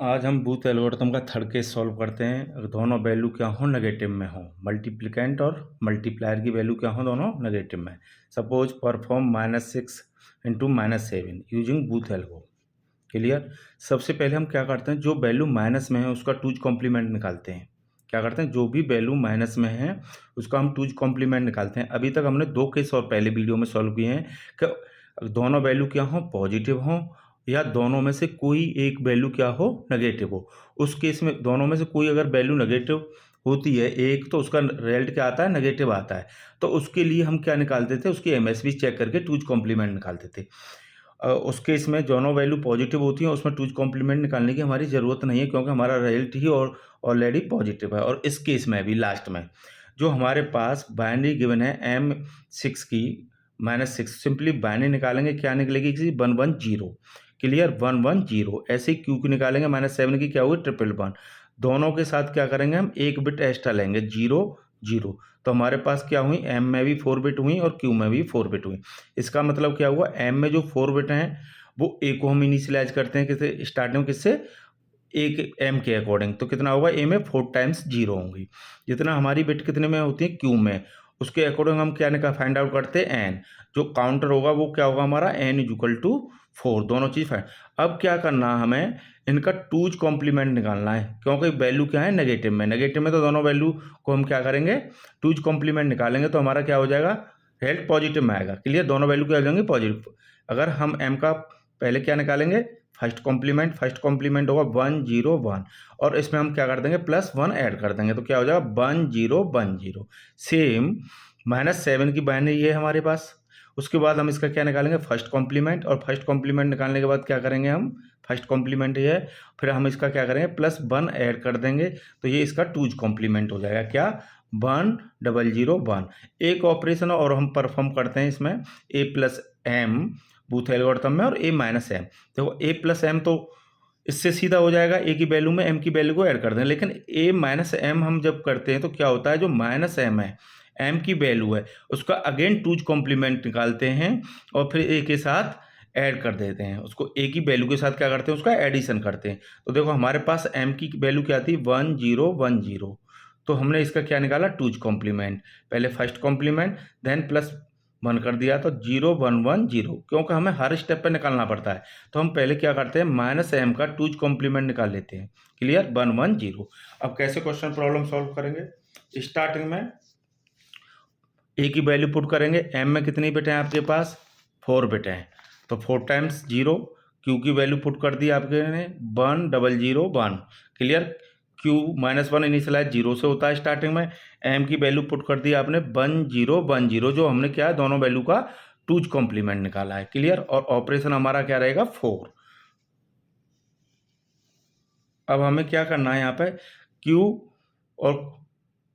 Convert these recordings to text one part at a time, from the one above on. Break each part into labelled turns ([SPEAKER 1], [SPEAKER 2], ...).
[SPEAKER 1] आज हम booth algorithm का थर्ड केस सॉल्व करते हैं। अगर दोनों वैल्यू क्या हो, नेगेटिव में हो, मल्टीप्लिकेंट और मल्टीप्लायर की वैल्यू क्या हो, दोनों नेगेटिव में। Suppose perform -6 into -7 using booth algo. Clear. सबसे पहले हम क्या करते हैं, जो वैल्यू माइनस में है उसका टूज कॉम्प्लीमेंट निकालते हैं। क्या करते हैं, जो भी वैल्यू माइनस में है उसका हम टूज कॉम्प्लीमेंट निकालते हैं। अभी तक हमने दो केस और पहले वीडियो में सॉल्व किए हैं कि दोनों वैल्यू क्या हो, पॉजिटिव हो, या दोनों में से कोई एक वैल्यू क्या हो, नेगेटिव हो। उस केस में दोनों में से कोई अगर वैल्यू नेगेटिव होती है एक, तो उसका रिजल्ट क्या आता है, नेगेटिव आता है। तो उसके लिए हम क्या निकालते थे, उसकी एमएसबी चेक करके टूज कॉम्प्लीमेंट निकालते थे। उस केस में दोनों वैल्यू पॉजिटिव होती हैं, उसमें टूज कॉम्प्लीमेंट निकालने की हमारी ज़रूरत नहीं है, क्योंकि हमारा रिजल्ट ही और ऑलरेडी पॉजिटिव है। और इस केस में भी लास्ट में जो हमारे पास बाइनरी गिवन है M6 की -6, सिंपली बाइनरी निकालेंगे, क्या निकलेगी, किसी 110। क्लियर, 110। ऐसे ही क्यू की निकालेंगे, -7 की क्या हुई, 111। दोनों के साथ क्या करेंगे, हम एक बिट एक्स्ट्रा लेंगे, 0 0। तो हमारे पास क्या हुई, M में भी 4 बिट हुई और Q में भी 4 बिट हुई। इसका मतलब क्या हुआ, M में जो 4 बिट हैं वो A को हम इनिशियलाइज करते हैं किससे, स्टार्टिंग में किससे, एक M के अकॉर्डिंग। तो कितना होगा, A में 4 टाइम्स 0 होंगी। जितना हमारी बिट कितने में होती है, Q में, उसके अकॉर्डिंग हम क्या निकाल फाइंड आउट करते हैं, N। जो काउंटर होगा वो क्या होगा हमारा, N = 4। दोनों चीज़ फाइंड। अब क्या करना है, हमें इनका टूज कॉम्प्लीमेंट निकालना है, क्योंकि वैल्यू क्या है, नेगेटिव में। नेगेटिव में तो दोनों वैल्यू को हम क्या करेंगे, टूज कॉम्प्लीमेंट निकालेंगे, तो हमारा क्या हो जाएगा, हेल्थ पॉजिटिव में आएगा। क्लियर, दोनों वैल्यू क्या हो जाएंगे, पॉजिटिव। अगर हम M का पहले क्या निकालेंगे, फर्स्ट कॉम्प्लीमेंट होगा 1 0 1, और इसमें हम क्या कर देंगे, +1 ऐड कर देंगे, तो क्या हो जाएगा 1 0 1 0। सेम -7 की बाइनरी है हमारे पास। उसके बाद हम इसका क्या निकालेंगे, फर्स्ट कॉम्प्लीमेंट, और फर्स्ट कॉम्प्लीमेंट निकालने के बाद क्या करेंगे हम, फर्स्ट कॉम्प्लीमेंट ये है, फिर हम इसका क्या करेंगे, +1 ऐड कर देंगे, तो ये इसका टूज कॉम्प्लीमेंट हो जाएगा, क्या, 1 0 0 1। एक ऑपरेशन और हम परफॉर्म करते हैं इसमें, A+M बूथ एल्गोरिथम में, और A-M। देखो A+M तो इससे सीधा हो जाएगा, A की वैल्यू में M की वैल्यू को ऐड कर दें, लेकिन A-M हम जब करते हैं तो क्या होता है, जो -M है, M की वैल्यू है, उसका अगेन टूज कॉम्प्लीमेंट निकालते हैं और फिर A के साथ ऐड कर देते हैं। उसको A की वैल्यू के साथ क्या करते हैं, उसका एडिशन करते हैं। तो देखो हमारे पास M की वैल्यू क्या थी, 1 0 1 0। तो हमने इसका क्या निकाला, टूज कॉम्प्लीमेंट। पहले फर्स्ट कॉम्प्लीमेंट, देन +1 कर दिया, तो 0 1 1 0, क्योंकि हमें हर स्टेप पे निकालना पड़ता है। तो हम पहले क्या करते हैं, -M का टूज कॉम्प्लीमेंट निकाल लेते हैं। क्लियर, 1 1 0। अब कैसे क्वेश्चन प्रॉब्लम सॉल्व करेंगे, स्टार्टिंग में A की वैल्यू पुट करेंगे। M में कितनी बिट हैं आपके पास, 4 बिट हैं, तो 4 टाइम्स 0। Q की वैल्यू पुट कर दी आपके ने, 1 0 0 1। क्लियर, Q -1 इनिशियलाइज 0 से होता है स्टार्टिंग में। M की वैल्यू पुट कर दी आपने 1 0 1 0, जो हमने क्या है, दोनों वैल्यू का टूज कॉम्प्लीमेंट निकाला है। क्लियर, और ऑपरेशन हमारा क्या रहेगा, 4। अब हमें क्या करना है, यहाँ पे Q और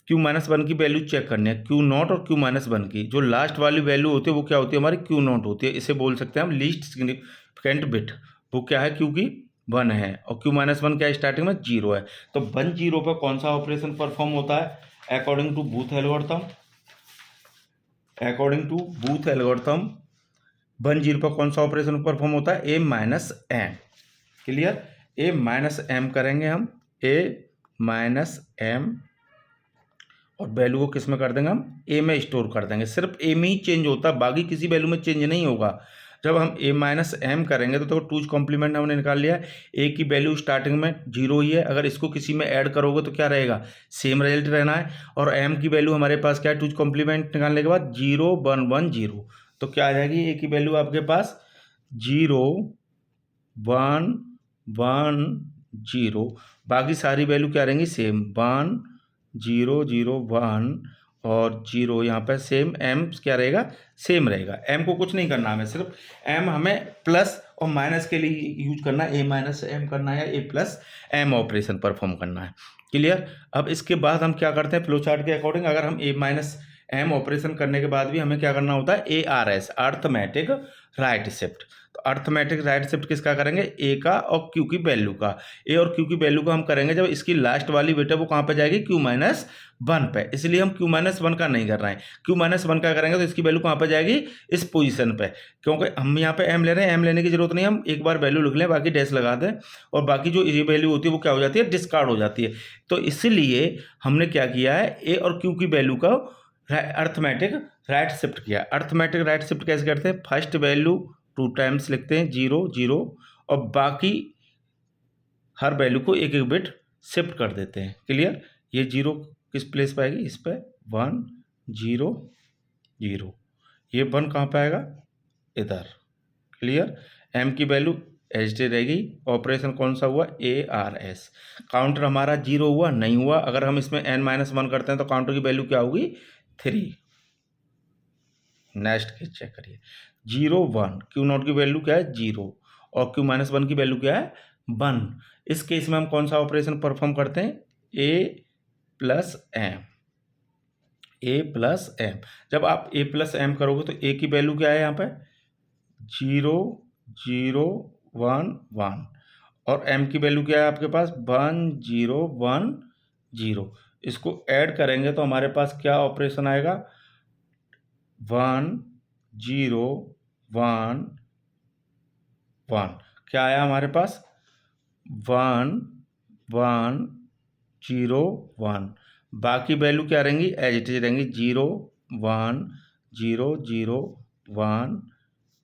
[SPEAKER 1] Q-1 की वैल्यू चेक करनी है, Q0 और Q-1 की। जो लास्ट वाली वैल्यू होती है वो क्या होती है, हमारी Q0 होती है। इसे बोल सकते हैं हम लीस्ट सिग्निफिकेंट बिट। वो क्या है, Q की 1 है, और Q-1 क्या है, स्टार्टिंग में 0 है। तो 1 0 पर कौन सा ऑपरेशन परफॉर्म होता है, अकॉर्डिंग टू बूथ एल्गोरिथम। 1 0 पर कौन सा ऑपरेशन परफॉर्म होता है, A-M। क्लियर, A-M करेंगे हम, A-M, और वैल्यू को किस में कर देंगे, हम A में स्टोर कर देंगे। सिर्फ A में ही चेंज होता है, बाकी किसी वैल्यू में चेंज नहीं होगा। जब हम A-M करेंगे तो टूज कॉम्प्लीमेंट हमने निकाल लिया है। A की वैल्यू स्टार्टिंग में 0 ही है, अगर इसको किसी में ऐड करोगे तो क्या रहेगा, सेम रिजल्ट रहना है। और M की वैल्यू हमारे पास क्या है, टूज कॉम्प्लीमेंट निकालने के बाद 0 1 1 0, तो क्या आ जाएगी A की वैल्यू आपके पास 0 1 1 0। बाकी सारी वैल्यू क्या रहेंगी, सेम, 1 0 0 1 और 0 यहाँ पर सेम। M क्या रहेगा, सेम रहेगा। M को कुछ नहीं करना हमें, सिर्फ M हमें प्लस और माइनस के लिए यूज करना है, A-M करना है, A+M ऑपरेशन परफॉर्म करना है। क्लियर। अब इसके बाद हम क्या करते हैं, फ्लो चार्ट के अकॉर्डिंग, अगर हम A-M ऑपरेशन करने के बाद भी हमें क्या करना होता है, ARS अर्थमेटिक राइट शिफ्ट। तो अर्थमेटिक राइट शिफ्ट किसका करेंगे, ए का और क्यू की वैल्यू का। ए और क्यू की वैल्यू को हम करेंगे जब इसकी लास्ट वाली बेटा वो कहाँ पे जाएगी, क्यू माइनस वन पे, इसलिए हम क्यू माइनस वन का नहीं कर रहे हैं। क्यू माइनस वन का करेंगे तो इसकी वैल्यू कहाँ पे जाएगी, इस पोजीशन पे, क्योंकि हम यहाँ पे एम ले रहे हैं, एम लेने की जरूरत नहीं, हम एक बार वैल्यू लिख लें, बाकी डैश लगा दें, और बाकी जो ये वैल्यू होती है वो क्या हो जाती है, डिस्कार्ड हो जाती है। तो इसलिए हमने क्या किया है, ए और क्यू की वैल्यू का अर्थमेटिक राइट शिफ्ट किया। अर्थमेटिक राइट शिफ्ट कैसे करते हैं, फर्स्ट वैल्यू 2 टाइम्स लिखते हैं 0 0, और बाकी हर वैल्यू को एक एक बिट शिफ्ट कर देते हैं। क्लियर, ये 0 किस प्लेस पे आएगी, इस पे 1 0 0, ये 1 कहाँ पे आएगा, इधर। क्लियर, एम की वैल्यू एच डी रहेगी, ऑपरेशन कौन सा हुआ, ए आर एस। काउंटर हमारा 0 हुआ नहीं हुआ, अगर हम इसमें n-1 करते हैं तो काउंटर की वैल्यू क्या होगी, 3। नेक्स्ट केस चेक करिए, 0 1, क्यू नॉट की वैल्यू क्या है 0, और क्यू माइनस वन की वैल्यू क्या है 1। इस केस में हम कौन सा ऑपरेशन परफॉर्म करते हैं, ए प्लस एम, ए प्लस एम। जब आप ए प्लस एम करोगे तो ए की वैल्यू क्या है यहाँ पे 0 0 1 1, और एम की वैल्यू क्या है आपके पास 1 0 1 0। इसको ऐड करेंगे तो हमारे पास क्या ऑपरेशन आएगा, 1 0 1 1, क्या आया हमारे पास 1 1 0 1, बाकी वैल्यू क्या रहेंगी, एज इट इज रहेंगी 0 1 0 0 1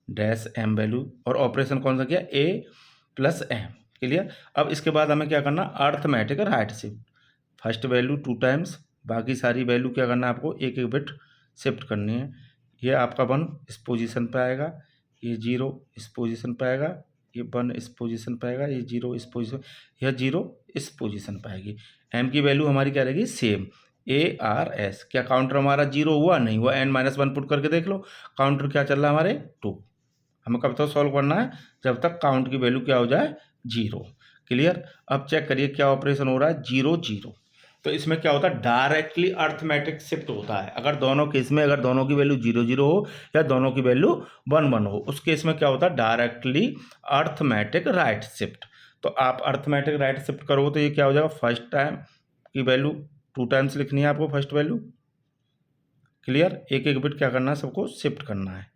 [SPEAKER 1] डैश एम वैल्यू, और ऑपरेशन कौन सा किया, ए प्लस एम। क्लियर, अब इसके बाद हमें क्या करना, arithmetic right shift, first value 2 times, बाकी सारी वैल्यू क्या करना है आपको, एक एक बिट शिफ्ट करनी है। ये आपका 1 इस पोजीशन पे आएगा, ये 0 इस पोजीशन पे आएगा, ये 1 इस पोजीशन पे आएगा, ये 0 इस पोजीशन, यह 0 इस पोजीशन पे आएगी। एम की वैल्यू हमारी क्या रहेगी, सेम ए आर एस। क्या काउंटर हमारा 0 हुआ नहीं हुआ, n-1 पुट करके देख लो, काउंटर क्या चल रहा है हमारे 2। हमें कब तक सॉल्व करना है, जब तक काउंट की वैल्यू क्या हो जाए 0। क्लियर, अब चेक करिए क्या ऑपरेशन हो रहा है 0 0। तो इसमें क्या होता है, डायरेक्टली अर्थमेटिक शिफ्ट होता है। अगर दोनों केस में, अगर दोनों की वैल्यू 0 0 हो या दोनों की वैल्यू 1 1 हो, उस केस में क्या होता है, डायरेक्टली अर्थमेटिक राइट शिफ्ट। तो आप अर्थमेटिक राइट शिफ्ट करोगे तो ये क्या हो जाएगा, फर्स्ट टाइम की वैल्यू 2 टाइम्स लिखनी है आपको, फर्स्ट वैल्यू। क्लियर, एक एक बिट क्या करना है, सबको शिफ्ट करना है।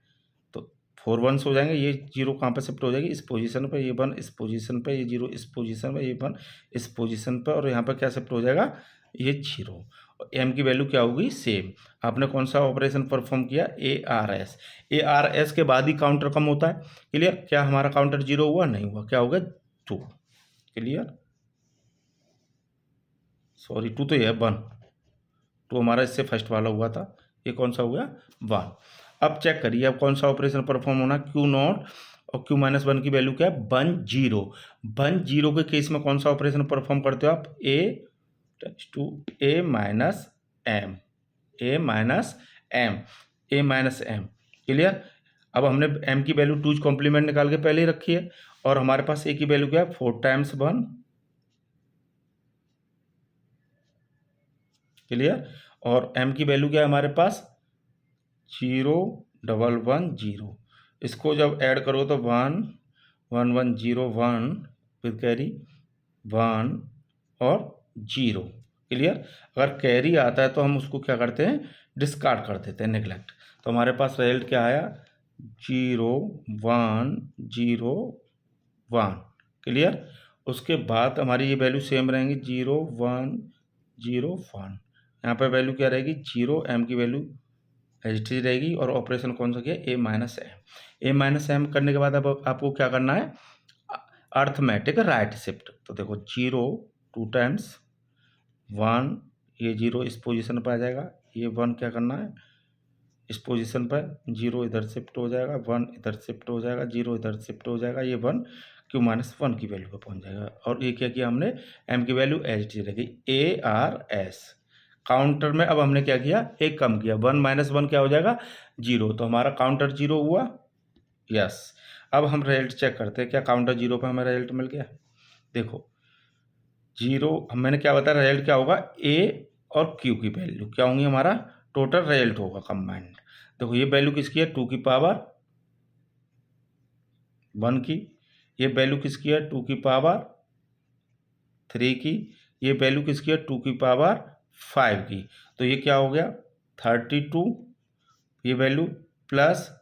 [SPEAKER 1] तो 4 1s हो जाएंगे, ये 0 कहाँ पे शिफ्ट हो जाएगी, इस पोजीशन पे, ये 1 इस पोजीशन पे, ये 0 इस पोजीशन पे, ये 1 इस पोजीशन पे, और यहाँ पे क्या शिफ्ट हो जाएगा, ये 0। और एम की वैल्यू क्या होगी, सेम। आपने कौन सा ऑपरेशन परफॉर्म किया, A R S. A R S के बाद ही काउंटर कम होता है। क्लियर, क्या हमारा काउंटर 0 हुआ नहीं हुआ, क्या होगा 2। क्लियर, सॉरी 2 तो ये 1, 2 हमारा इससे फर्स्ट वाला हुआ था, ये कौन सा हो गया 1। अब चेक करिए, अब कौन सा ऑपरेशन परफॉर्म होना, क्यू नॉट और क्यू माइनस 1 की वैल्यू क्या है 1 0। 1 0 के केस में कौन सा ऑपरेशन परफॉर्म करते हो आप, A to A minus M, A minus M, A minus M. Clear, अब हमने एम की वैल्यू 2 कॉम्प्लीमेंट निकाल के पहले ही रखी है, और हमारे पास ए की वैल्यू क्या है 4 टाइम्स 1। क्लियर, और एम की वैल्यू क्या है हमारे पास 0 1 1 0। इसको जब ऐड करो तो 1 1 1 0 1 विद कैरी 1 और 0। क्लियर, अगर कैरी आता है तो हम उसको क्या करते हैं, डिस्कार्ड कर देते हैं, नेग्लेक्ट। तो हमारे पास रिजल्ट क्या आया 0 1 0 1। क्लियर, उसके बाद हमारी ये वैल्यू सेम रहेंगी 0 1 0 1। यहाँ पर वैल्यू क्या रहेगी 0, एम की वैल्यू एच टी रहेगी, और ऑपरेशन कौन सा किया, ए minus M. A minus M करने के बाद अब आपको क्या करना है, अर्थमेटिक राइट शिफ्ट। तो देखो 0 2 टाइम्स 1, ये 0 इस पोजीशन पर आ जाएगा, ये 1 क्या करना है इस पोजीशन पर, 0 इधर शिफ्ट हो जाएगा, 1 इधर शिफ्ट हो जाएगा, 0 इधर शिफ्ट हो जाएगा, ये 1 क्यू माइनस 1 की वैल्यू पर पहुंच जाएगा। और ये क्या किया हमने, एम की वैल्यू एच टी रहेगी, ए आर एस। काउंटर में अब हमने क्या किया, एक कम किया, 1 माइनस 1 क्या हो जाएगा 0। तो हमारा काउंटर 0 हुआ, यस। अब हम रिजल्ट चेक करते हैं, क्या काउंटर 0 पे हमें रिजल्ट मिल गया। देखो 0, मैंने क्या बताया रिजल्ट क्या होगा, ए और क्यू की वैल्यू क्या होंगी, हमारा टोटल रिजल्ट होगा कंबाइंड। देखो ये वैल्यू किसकी है 2 की पावर 1 की, ये वैल्यू किसकी है 2 की पावर 3 की, ये वैल्यू किसकी है 2 की पावर 5 की। तो ये क्या हो गया 32, ये वैल्यू प्लस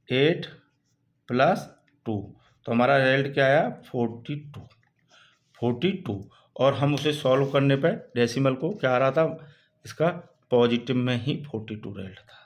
[SPEAKER 1] 8 प्लस 2, तो हमारा रिजल्ट क्या आया 42। और हम उसे सॉल्व करने पे डेसिमल को क्या आ रहा था, इसका पॉजिटिव में ही 42 रिजल्ट था।